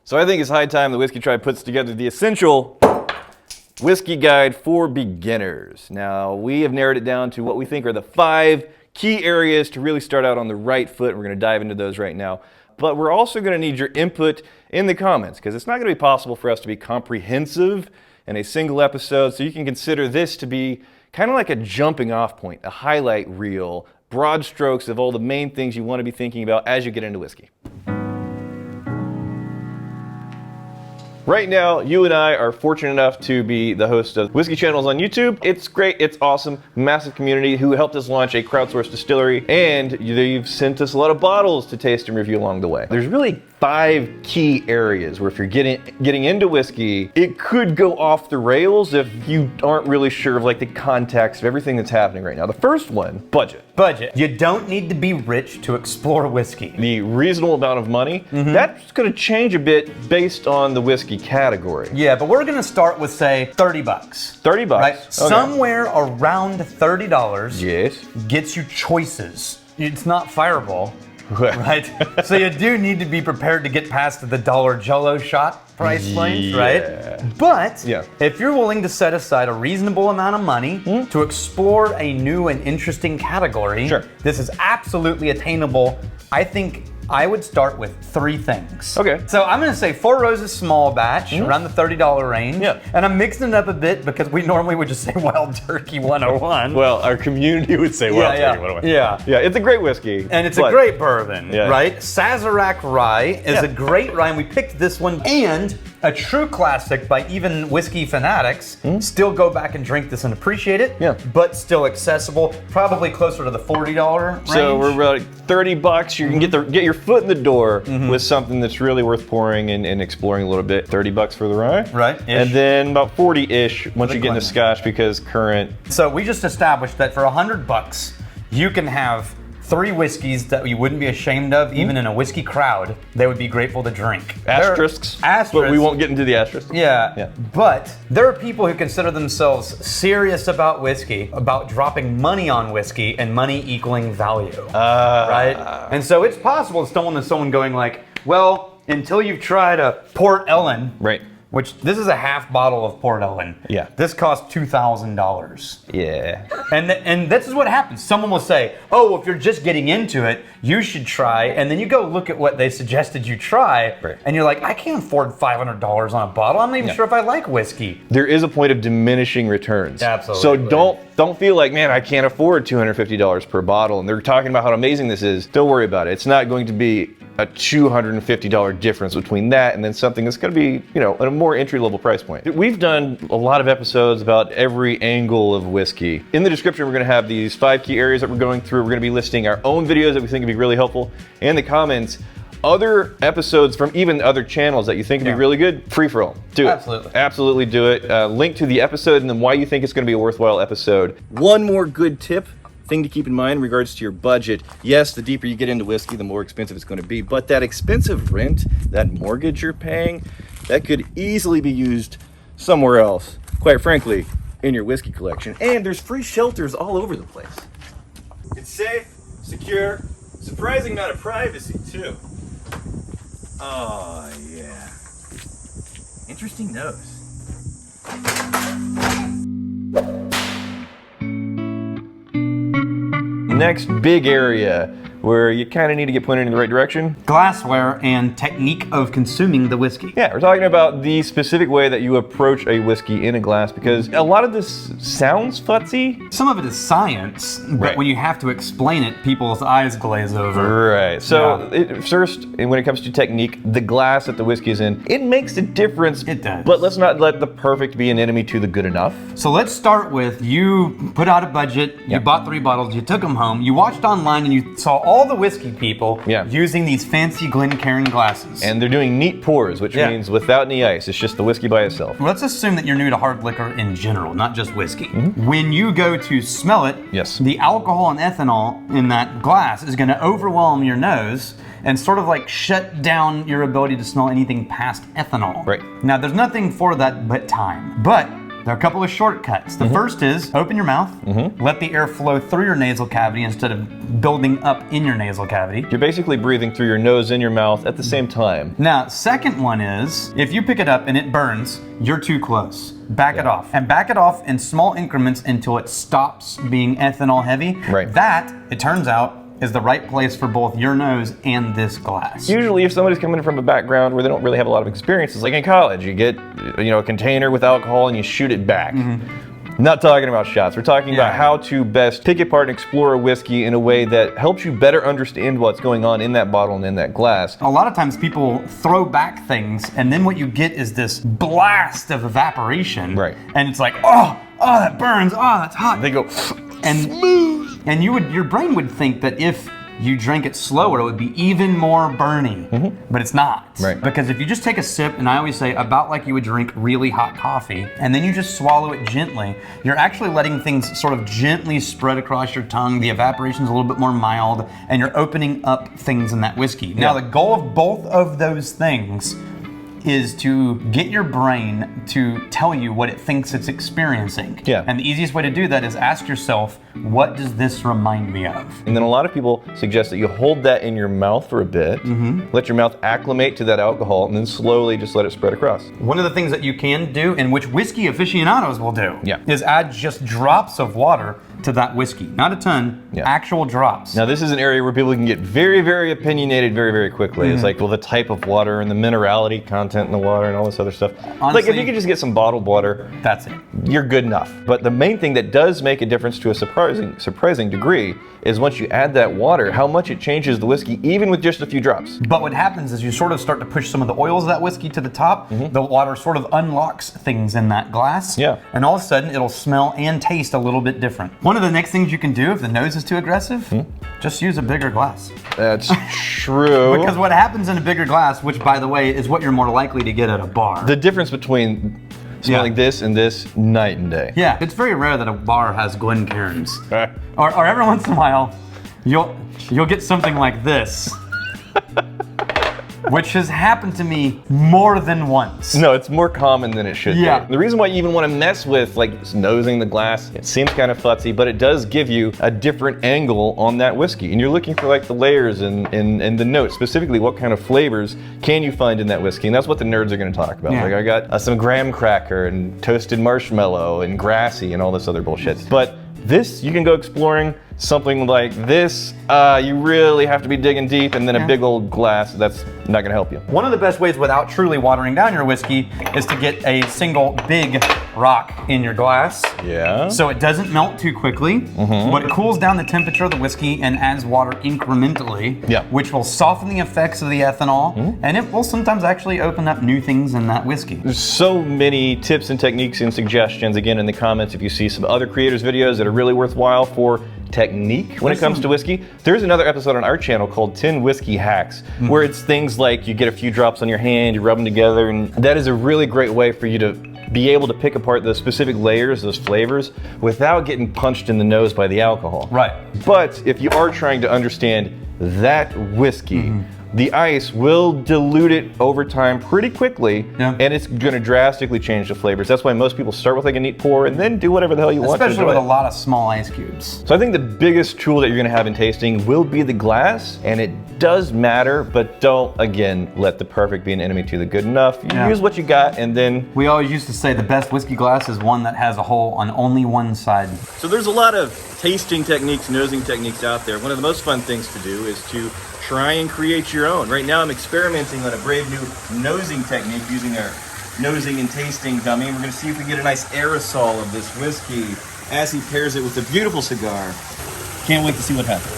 So I think it's high time the Whiskey Tribe puts together the essential whiskey guide for beginners. Now, we have narrowed it down to what we think are the 5 key areas to really start out on the right foot. We're going to dive into those right now. But we're also going to need your input in the comments, because it's not going to be possible for us to be comprehensive in a single episode. So you can consider this to be kind of like a jumping off point, a highlight reel, broad strokes of all the main things you want to be thinking about as you get into whiskey. Right now, you and I are fortunate enough to be the host of Whiskey Channels on YouTube. It's great, it's awesome, massive community who helped us launch a crowdsourced distillery, and they've sent us a lot of bottles to taste and review along the way. There's really 5 key areas where if you're getting into whiskey, it could go off the rails if you aren't really sure of like the context of everything that's happening right now. The first one, budget. Budget. You don't need to be rich to explore whiskey. The reasonable amount of money, that's going to change a bit based on the whiskey category. Yeah, but we're going to start with, say, 30 bucks. 30 bucks. Right? Okay. Somewhere around $30 Yes. gets you choices. It's not Fireball, right? So you do need to be prepared to get past the dollar Jell-O shot price range, right? But if you're willing to set aside a reasonable amount of money to explore a new and interesting category, this is absolutely attainable. I think I would start with 3 things. Okay. So I'm gonna say 4 Roses small batch, around the $30 range. Yeah. And I'm mixing it up a bit because we normally would just say Wild Turkey 101. Well, our community would say Wild Turkey 101. Yeah, it's a great whiskey. and it's a great bourbon, Yeah. right? Sazerac Rye is a great rye, and we picked this one, and a true classic by even whiskey fanatics. Still go back and drink this and appreciate it, but still accessible, probably closer to the $40 range. So we're about 30 bucks. You can get your foot in the door with something that's really worth pouring and exploring a little bit. 30 bucks for the rye. Right. And then about 40-ish once you get into Scotch, because current. So we just established that for 100 bucks, you can have 3 whiskeys that you wouldn't be ashamed of, even in a whiskey crowd. They would be grateful to drink. Asterisks. But we won't get into the asterisks. Yeah. But there are people who consider themselves serious about whiskey, about dropping money on whiskey and money equaling value. Right? And so it's possible to stumble into someone going like, well, until you've tried a Port Ellen. Right. Which, this is a half bottle of Port Ellen. Yeah. This costs $2,000. Yeah. And this is what happens. Someone will say, oh, well, if you're just getting into it, you should try. And then you go look at what they suggested you try. Right. And you're like, I can't afford $500 on a bottle. I'm not even sure if I like whiskey. There is a point of diminishing returns. Absolutely. So don't feel like, man, I can't afford $250 per bottle. And they're talking about how amazing this is. Don't worry about it. It's not going to be a $250 difference between that and then something that's going to be, at a more entry-level price point. We've done a lot of episodes about every angle of whiskey. In the description, we're going to have these 5 key areas that we're going through. We're going to be listing our own videos that we think would be really helpful. In the comments, other episodes from even other channels that you think would be really good, free for all. Do it. Absolutely. Absolutely do it. Link to the episode and then why you think it's going to be a worthwhile episode. One more good tip. Thing to keep in mind in regards to your budget. Yes, the deeper you get into whiskey, the more expensive it's going to be, but that expensive rent, that mortgage you're paying, that could easily be used somewhere else, quite frankly, in your whiskey collection. And there's free shelters all over the place. It's safe, secure, surprising amount of privacy too. Oh yeah. Interesting nose. Next big area where you kind of need to get pointed in the right direction. Glassware and technique of consuming the whiskey. Yeah, we're talking about the specific way that you approach a whiskey in a glass, because a lot of this sounds futzy. Some of it is science, but when you have to explain it, people's eyes glaze over. Right. So first, when it comes to technique, the glass that the whiskey is in, it makes a difference. It does. But let's not let the perfect be an enemy to the good enough. So let's start with, you put out a budget, you bought 3 bottles, you took them home, you watched online and you saw all the whiskey people using these fancy Glencairn glasses. And they're doing neat pours, which means without any ice. It's just the whiskey by itself. Let's assume that you're new to hard liquor in general, not just whiskey. When you go to smell it, the alcohol and ethanol in that glass is going to overwhelm your nose and sort of like shut down your ability to smell anything past ethanol. Right. Now, there's nothing for that but time. But There are a couple of shortcuts. The first is open your mouth, let the air flow through your nasal cavity instead of building up in your nasal cavity. You're basically breathing through your nose and your mouth at the same time. Now, second one is, if you pick it up and it burns, you're too close. Back it off. And back it off in small increments until it stops being ethanol heavy. Right. That, it turns out, is the right place for both your nose and this glass. Usually if somebody's coming from a background where they don't really have a lot of experience, it's like in college, you get a container with alcohol and you shoot it back. Not talking about shots. We're talking about how to best pick apart and explore a whiskey in a way that helps you better understand what's going on in that bottle and in that glass. A lot of times people throw back things and then what you get is this blast of evaporation. Right. And it's like, oh, that burns, oh, that's hot. They go smooth. And your brain would think that if you drank it slower, it would be even more burny, but it's not. Right. Because if you just take a sip, and I always say about like you would drink really hot coffee, and then you just swallow it gently, you're actually letting things sort of gently spread across your tongue. The evaporation's a little bit more mild, and you're opening up things in that whiskey. Now, the goal of both of those things is to get your brain to tell you what it thinks it's experiencing. Yeah. And the easiest way to do that is ask yourself, what does this remind me of? And then a lot of people suggest that you hold that in your mouth for a bit, let your mouth acclimate to that alcohol, and then slowly just let it spread across. One of the things that you can do, and which whiskey aficionados will do, is add just drops of water to that whiskey. Not a ton, actual drops. Now this is an area where people can get very, very opinionated very, very quickly. It's like, well, the type of water and the minerality content in the water and all this other stuff. Honestly, like if you could just get some bottled water, that's it. You're good enough. But the main thing that does make a difference to a surprising degree is once you add that water, how much it changes the whiskey, even with just a few drops. But what happens is you sort of start to push some of the oils of that whiskey to the top. The water sort of unlocks things in that glass. Yeah. And all of a sudden it'll smell and taste a little bit different. One of the next things you can do if the nose is too aggressive, just use a bigger glass. That's true. Because what happens in a bigger glass, which by the way is what you're more likely to get at a bar. The difference between smelling this and this, night and day. Yeah, it's very rare that a bar has Glencairns. or every once in a while, you'll get something like this. Which has happened to me more than once. No, it's more common than it should be. The reason why you even want to mess with like nosing the glass, it seems kind of futzy, but it does give you a different angle on that whiskey. And you're looking for like the layers and the notes, specifically what kind of flavors can you find in that whiskey. And that's what the nerds are going to talk about. Like I got some graham cracker and toasted marshmallow and grassy and all this other bullshit. But this, you can go exploring. Something like this, you really have to be digging deep, and then a big old glass, that's not gonna help you. One of the best ways without truly watering down your whiskey is to get a single big rock in your glass. So it doesn't melt too quickly, but it cools down the temperature of the whiskey and adds water incrementally, which will soften the effects of the ethanol, and it will sometimes actually open up new things in that whiskey. There's so many tips and techniques and suggestions, again, in the comments if you see some other creators' videos that are really worthwhile for technique when it comes to whiskey. There's another episode on our channel called 10 Whiskey Hacks, where it's things like you get a few drops on your hand, you rub them together, and that is a really great way for you to be able to pick apart those specific layers, those flavors, without getting punched in the nose by the alcohol. But if you are trying to understand that whiskey, the ice will dilute it over time pretty quickly, and it's going to drastically change the flavors. That's why most people start with like a neat pour and then do whatever the hell you want. Especially with a lot of small ice cubes. So I think the biggest tool that you're going to have in tasting will be the glass, and it does matter, but don't, again, let the perfect be an enemy to the good enough. You use what you got, and then... We always used to say the best whiskey glass is one that has a hole on only one side. So there's a lot of tasting techniques, nosing techniques out there. One of the most fun things to do is to try and create your own. Right now I'm experimenting on a brave new nosing technique using our nosing and tasting dummy. We're gonna see if we get a nice aerosol of this whiskey as he pairs it with a beautiful cigar. Can't wait to see what happens.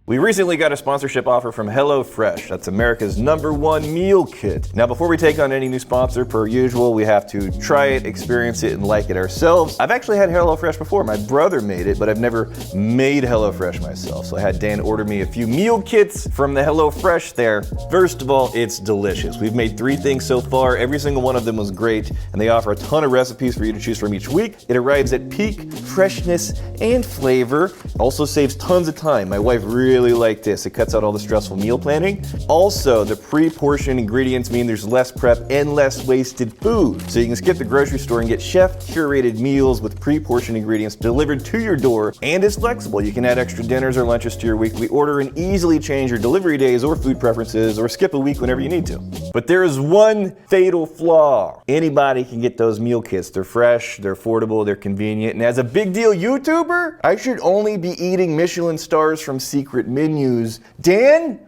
We recently got a sponsorship offer from HelloFresh. That's America's #1 meal kit. Now, before we take on any new sponsor, per usual, we have to try it, experience it, and like it ourselves. I've actually had HelloFresh before. My brother made it, but I've never made HelloFresh myself. So I had Dan order me a few meal kits from the HelloFresh there. First of all, it's delicious. We've made 3 things so far. Every single one of them was great, and they offer a ton of recipes for you to choose from each week. It arrives at peak freshness and flavor. Also saves tons of time. My wife really like this. It cuts out all the stressful meal planning. Also, the pre-portioned ingredients mean there's less prep and less wasted food. So you can skip the grocery store and get chef-curated meals with pre-portioned ingredients delivered to your door, and it's flexible. You can add extra dinners or lunches to your weekly order and easily change your delivery days or food preferences or skip a week whenever you need to. But there is one fatal flaw. Anybody can get those meal kits. They're fresh, they're affordable, they're convenient, and as a big deal YouTuber, I should only be eating Michelin stars from secret menus. Dan,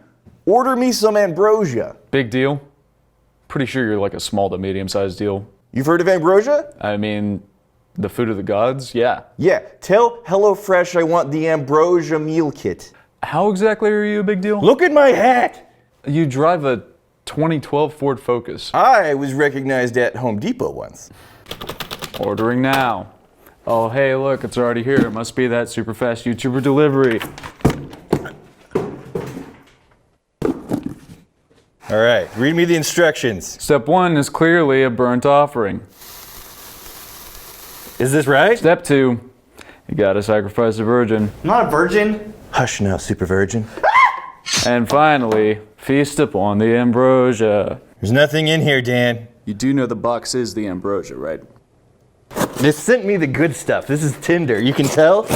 order me some ambrosia. Big deal. Pretty sure you're like a small to medium-sized deal. You've heard of ambrosia? I mean, the food of the gods, yeah. Yeah, tell HelloFresh I want the ambrosia meal kit. How exactly are you a big deal? Look at my hat! You drive a 2012 Ford Focus. I was recognized at Home Depot once. Ordering now. Oh, hey, look, it's already here. It must be that super fast YouTuber delivery. All right, read me the instructions. Step 1 is clearly a burnt offering. Is this right? Step 2, you gotta sacrifice a virgin. I'm not a virgin. Hush now, super virgin. And finally, feast upon the ambrosia. There's nothing in here, Dan. You do know the box is the ambrosia, right? They sent me the good stuff. This is Tinder. You can tell?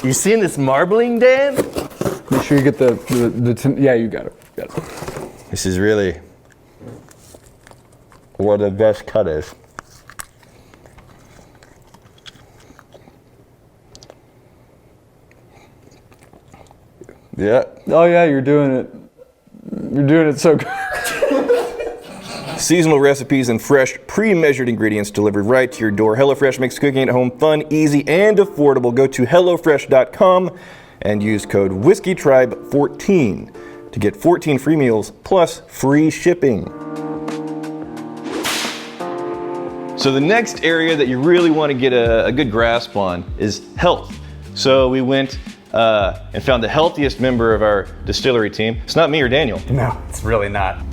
You seeing this marbling, Dan? Make sure you get yeah, you got it. This is really where the best cut is. Yeah. Oh yeah, you're doing it. You're doing it so good. Seasonal recipes and fresh, pre-measured ingredients delivered right to your door. HelloFresh makes cooking at home fun, easy, and affordable. Go to HelloFresh.com and use code WhiskeyTribe14 to get 14 free meals plus free shipping. So the next area that you really want to get a good grasp on is health. So we went and found the healthiest member of our distillery team. It's not me or Daniel. No, it's really not.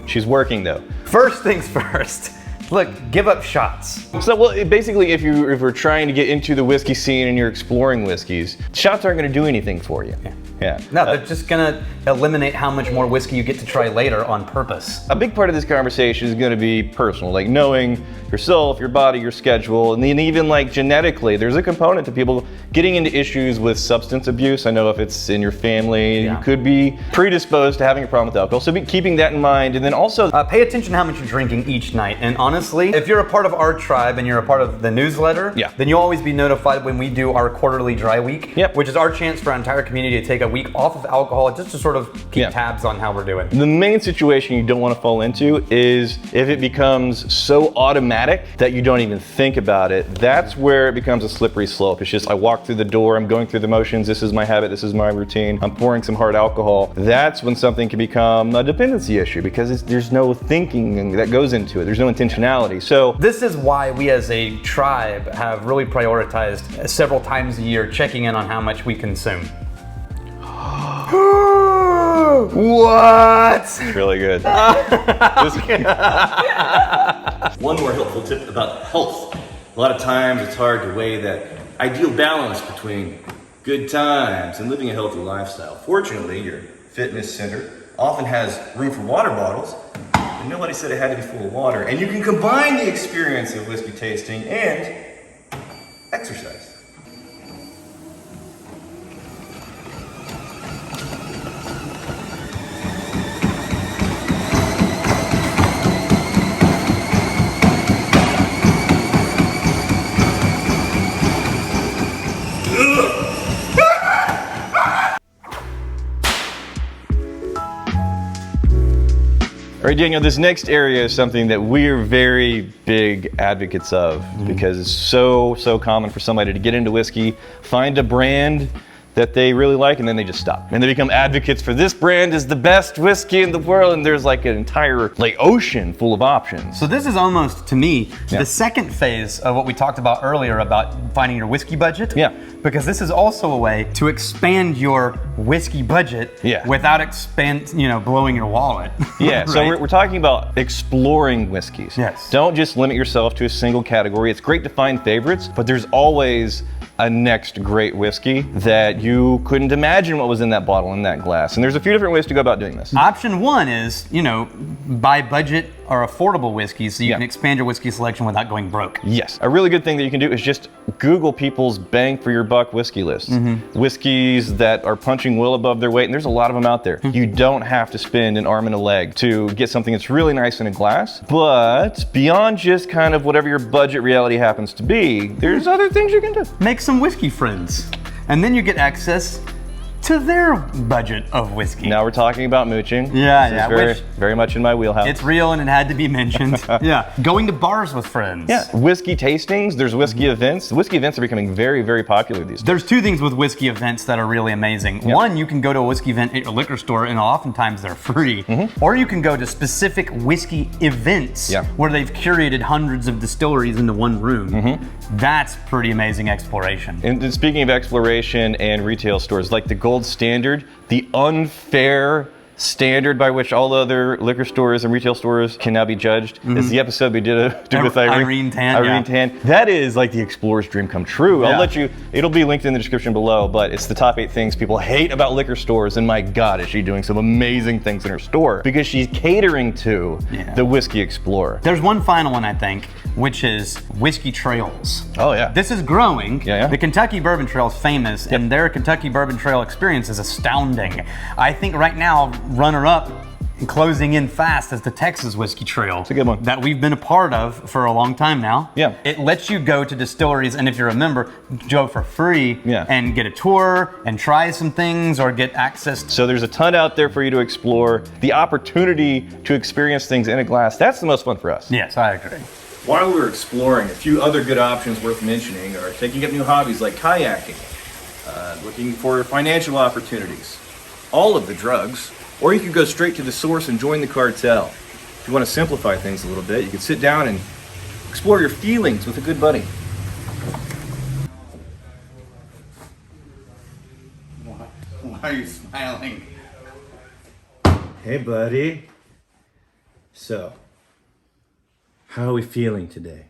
She's working though. First things first. Look, give up shots. So, well, basically, if we're trying to get into the whiskey scene and you're exploring whiskeys, shots aren't going to do anything for you. Yeah. No, they're just gonna eliminate how much more whiskey you get to try later on purpose. A big part of this conversation is going to be personal, like knowing yourself, your body, your schedule, and then even like genetically, there's a component to people getting into issues with substance abuse. I know if it's in your family, you could be predisposed to having a problem with alcohol. So keeping that in mind, and then also pay attention to how much you're drinking each night. And honestly, if you're a part of our tribe and you're a part of the newsletter, then you'll always be notified when we do our quarterly dry week, which is our chance for our entire community to take a week off of alcohol just to sort of keep tabs on how we're doing. The main situation you don't want to fall into is if it becomes so automatic that you don't even think about it. That's where it becomes a slippery slope. It's just, I walk through the door, I'm going through the motions, this is my habit, this is my routine, I'm pouring some hard alcohol. That's when something can become a dependency issue because there's no thinking that goes into it. There's no intentionality. So this is why we as a tribe have really prioritized several times a year checking in on how much we consume. What? It's really good. One more helpful tip about health. A lot of times it's hard to weigh that ideal balance between good times and living a healthy lifestyle. Fortunately, your fitness center often has room for water bottles, but nobody said it had to be full of water. And you can combine the experience of whiskey tasting and exercise. All right, Daniel, this next area is something that we're very big advocates of because it's so common for somebody to get into whiskey, find a brand that they really like, and then they just stop. And they become advocates for this brand is the best whiskey in the world, and there's like an entire ocean full of options. So this is almost, to me, the second phase of what we talked about earlier about finding your whiskey budget. Yeah. Because this is also a way to expand your whiskey budget without blowing your wallet. Yeah, right? so we're talking about exploring whiskeys. Yes. Don't just limit yourself to a single category. It's great to find favorites, but there's always a next great whiskey that you couldn't imagine what was in that bottle, in that glass. And there's a few different ways to go about doing this. Option one is, buy budget or affordable whiskeys so you can expand your whiskey selection without going broke. Yes. A really good thing that you can do is just Google people's bang for your buck whiskey lists. Whiskeys that are punching well above their weight, and there's a lot of them out there. You don't have to spend an arm and a leg to get something that's really nice in a glass, but beyond just kind of whatever your budget reality happens to be, there's other things you can do. Make some whiskey friends, and then you get access to their budget of whiskey. Now we're talking about mooching. Yeah, This is very much in my wheelhouse. It's real and it had to be mentioned. Going to bars with friends. Yeah, whiskey tastings, there's whiskey events. Whiskey events are becoming very, very popular these days. There's two things with whiskey events that are really amazing. One, you can go to a whiskey event at a liquor store and oftentimes they're free. Or you can go to specific whiskey events where they've curated hundreds of distilleries into one room. That's pretty amazing exploration. And speaking of exploration and retail stores, like the gold standard, the unfair standard by which all other liquor stores and retail stores can now be judged is the episode we did with Irene Tan. That is like the explorer's dream come true. I'll let you, it'll be linked in the description below, but it's the top 8 things people hate about liquor stores, and my God, is she doing some amazing things in her store because she's catering to the whiskey explorer. There's one final one, I think, which is whiskey trails. Oh yeah. This is growing. The Kentucky Bourbon Trail is famous, and their Kentucky Bourbon Trail experience is astounding. I think right now, runner-up and closing in fast is the Texas Whiskey Trail. It's a good one. That we've been a part of for a long time now. Yeah. It lets you go to distilleries, and if you're a member, go for free and get a tour and try some things or get access. So there's a ton out there for you to explore. The opportunity to experience things in a glass, that's the most fun for us. Yes, I agree. While we're exploring, a few other good options worth mentioning are taking up new hobbies like kayaking, looking for financial opportunities, all of the drugs, or you could go straight to the source and join the cartel. If you want to simplify things a little bit, you can sit down and explore your feelings with a good buddy. Why are you smiling? Hey buddy. So, how are we feeling today?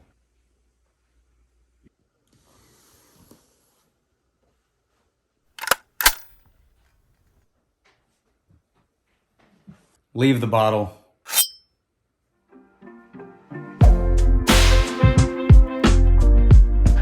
Leave the bottle.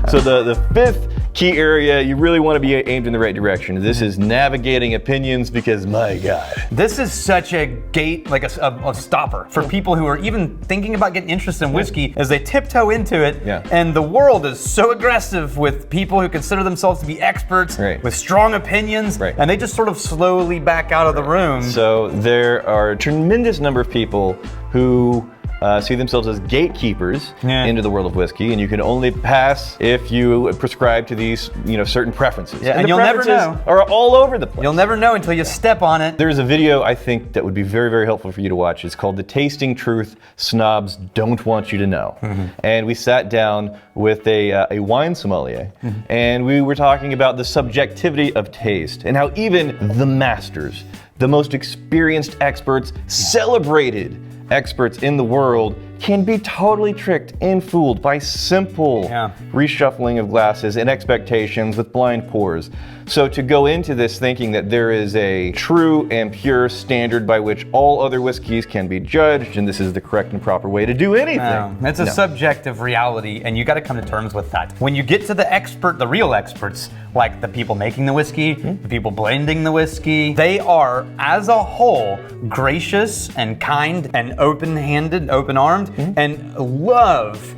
So the fifth key area, you really want to be aimed in the right direction. This is navigating opinions because, my God. This is such a gate, like a stopper for people who are even thinking about getting interested in whiskey as they tiptoe into it. And the world is so aggressive with people who consider themselves to be experts with strong opinions, and they just sort of slowly back out of the room. So there are a tremendous number of people who see themselves as gatekeepers into the world of whiskey, and you can only pass if you prescribe to these, certain preferences. And you'll never know. Are all over the place. You'll never know until you step on it. There's a video I think that would be very, very helpful for you to watch. It's called "The Tasting Truth Snobs Don't Want You to Know," and we sat down with a wine sommelier, and we were talking about the subjectivity of taste and how even the masters, the most experienced experts, celebrated experts in the world, can be totally tricked and fooled by simple reshuffling of glasses and expectations with blind pours. So to go into this thinking that there is a true and pure standard by which all other whiskeys can be judged, and this is the correct and proper way to do anything. It's a subjective reality, and you got to come to terms with that. When you get to the real experts, like the people making the whiskey, the people blending the whiskey, they are, as a whole, gracious and kind and open-handed, open-armed, and love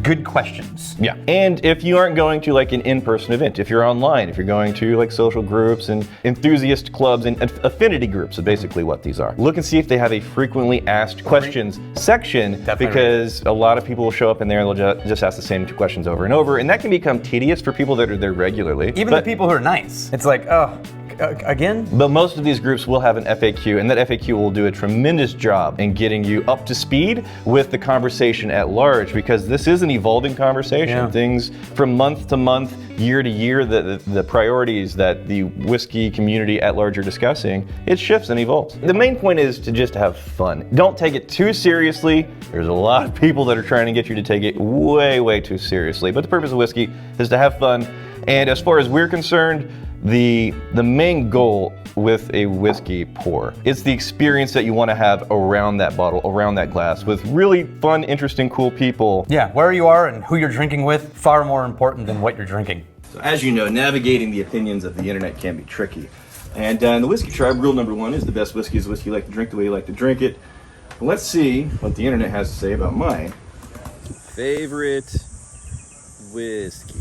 good questions. Yeah. And if you aren't going to like an in-person event, if you're online, if you're going to like social groups and enthusiast clubs and affinity groups, is basically what these are. Look and see if they have a frequently asked questions section, Definitely. because a lot of people will show up in there and they'll just ask the same two questions over and over, and that can become tedious for people that are there regularly. Even the people who are nice. It's like, oh, again? But most of these groups will have an FAQ, and that FAQ will do a tremendous job in getting you up to speed with the conversation at large, because this is an evolving conversation. Yeah. Things from month to month, year to year, the priorities that the whiskey community at large are discussing, it shifts and evolves. The main point is to just have fun. Don't take it too seriously. There's a lot of people that are trying to get you to take it way, way too seriously. But the purpose of whiskey is to have fun. And as far as we're concerned, the main goal with a whiskey pour, it's the experience that you want to have around that bottle, around that glass, with really fun, interesting, cool people. Yeah, where you are and who you're drinking with, far more important than what you're drinking. So as you know, navigating the opinions of the internet can be tricky. And in the Whiskey Tribe, rule number one is the best whiskey is whiskey you like to drink the way you like to drink it. Let's see what the internet has to say about my favorite whiskey.